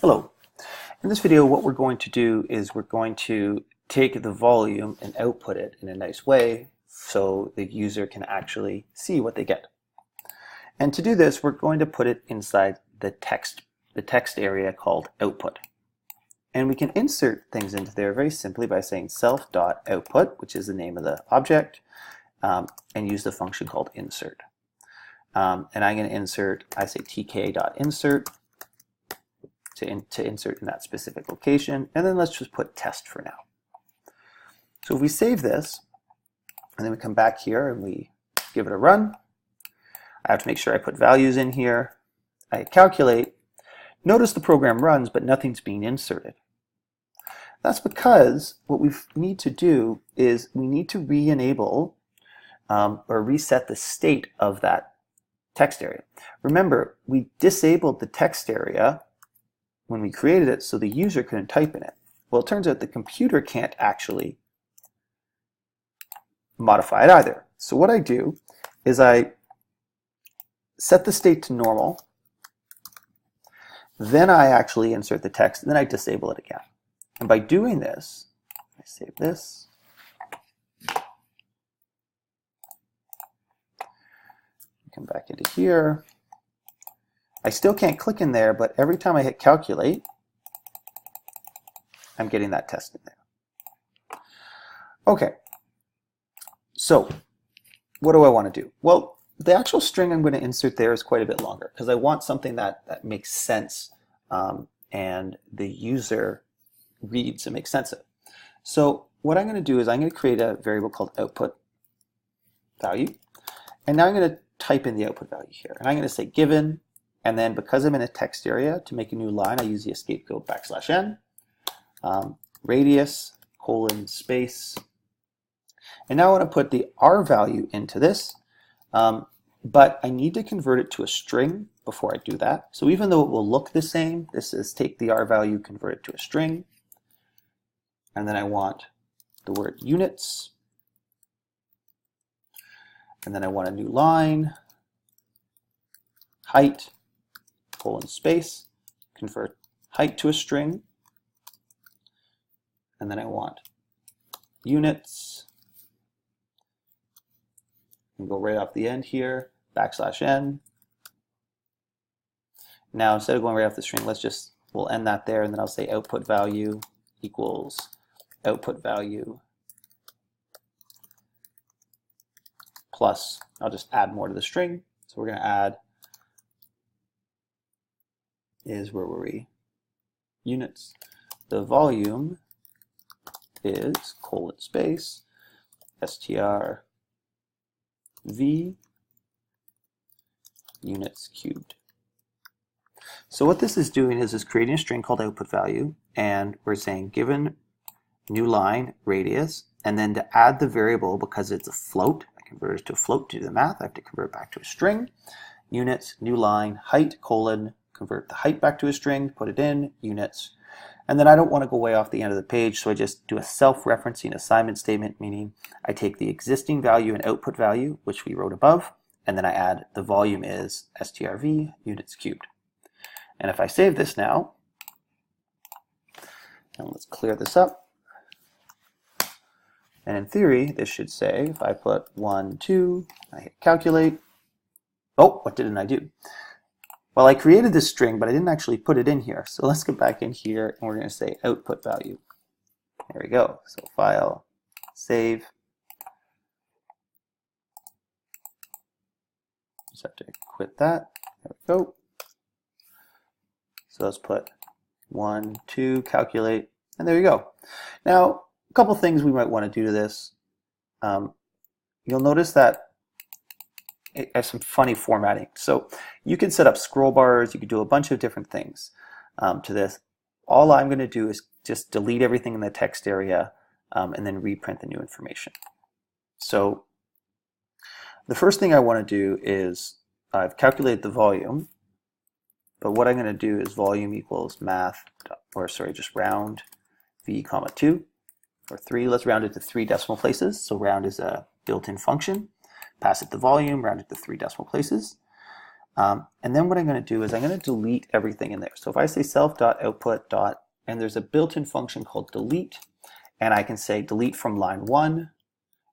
Hello. In this video, what we're going to do is we're going to take the volume and output it in a nice way so the user can actually see what they get. And to do this, we're going to put it inside the text area called output. And we can insert things into there very simply by saying self.output, which is the name of the object, and use the function called insert. And I'm going to insert, I say tk.insert to insert in that specific location, and then let's just put test for now. So if we save this, and then we come back here and we give it a run, I have to make sure I put values in here, I calculate, notice the program runs but nothing's being inserted. That's because what we need to do is we need to re-enable or reset the state of that text area. Remember, we disabled the text area when we created it so the user couldn't type in it. Well, it turns out the computer can't actually modify it either. So what I do is I set the state to normal, then I actually insert the text, and then I disable it again. And by doing this, I save this, come back into here. I still can't click in there, but every time I hit calculate, I'm getting that test in there. Okay, so what do I want to do? Well, the actual string I'm going to insert there is quite a bit longer because I want something that makes sense and the user reads and makes sense of it. So what I'm going to do is I'm going to create a variable called output value, and now I'm going to type in the output value here, and I'm going to say given. And then because I'm in a text area, to make a new line, I use the escape code \n, radius, colon, space. And now I want to put the R value into this, but I need to convert it to a string before I do that. So even though it will look the same, this is take the R value, convert it to a string. And then I want the word units. And then I want a new line, height, colon space, convert height to a string, and then I want units, and go right off the end here, \n. Now instead of going right off the string, we'll end that there, and then I'll say output value equals output value plus, I'll just add more to the string. So we're going to add where were we? Units. The volume is colon space str v units cubed. So what this is doing is creating a string called output value, and we're saying given new line radius, and then to add the variable, because it's a float, I convert it to a float to do the math, I have to convert it back to a string, units, new line, height, colon, convert the height back to a string, put it in, units. And then I don't want to go way off the end of the page, so I just do a self-referencing assignment statement, meaning I take the existing value and output value, which we wrote above, and then I add the volume is strv units cubed. And if I save this now, and let's clear this up, and in theory, this should say, if I put 1, 2, I hit calculate, oh, what didn't I do? Well, I created this string, but I didn't actually put it in here. So let's get back in here, and we're going to say output value. There we go. So file, save. Just have to quit that. There we go. So let's put 1, 2, calculate, and there you go. Now, a couple things we might want to do to this. You'll notice that it has some funny formatting. So you can set up scroll bars, you can do a bunch of different things to this. All I'm going to do is just delete everything in the text area and then reprint the new information. So the first thing I want to do is I've calculated the volume, but what I'm going to do is volume equals just round v comma 2 or 3. Let's round it to 3 decimal places. So round is a built-in function. Pass it the volume, round it to 3 decimal places. And then what I'm going to do is I'm going to delete everything in there. So if I say self.output. And there's a built-in function called delete, and I can say delete from line 1,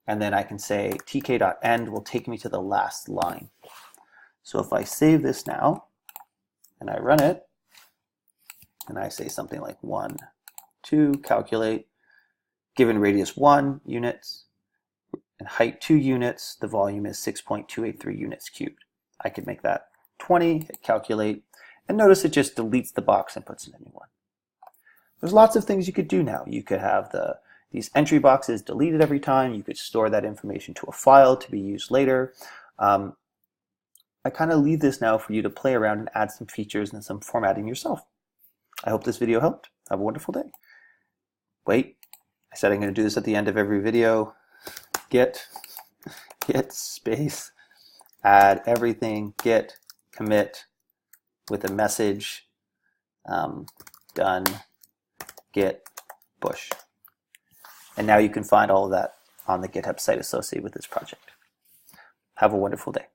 and then I can say tk.end will take me to the last line. So if I save this now, and I run it, and I say something like 1, 2, calculate, given radius 1 units, and height 2 units, the volume is 6.283 units cubed. I could make that 20, hit calculate, and notice it just deletes the box and puts in a new one. There's lots of things you could do now. You could have these entry boxes deleted every time. You could store that information to a file to be used later. I kind of leave this now for you to play around and add some features and some formatting yourself. I hope this video helped. Have a wonderful day. Wait, I said I'm going to do this at the end of every video. Git space, add everything, git commit with a message, done, git push. And now you can find all of that on the GitHub site associated with this project. Have a wonderful day.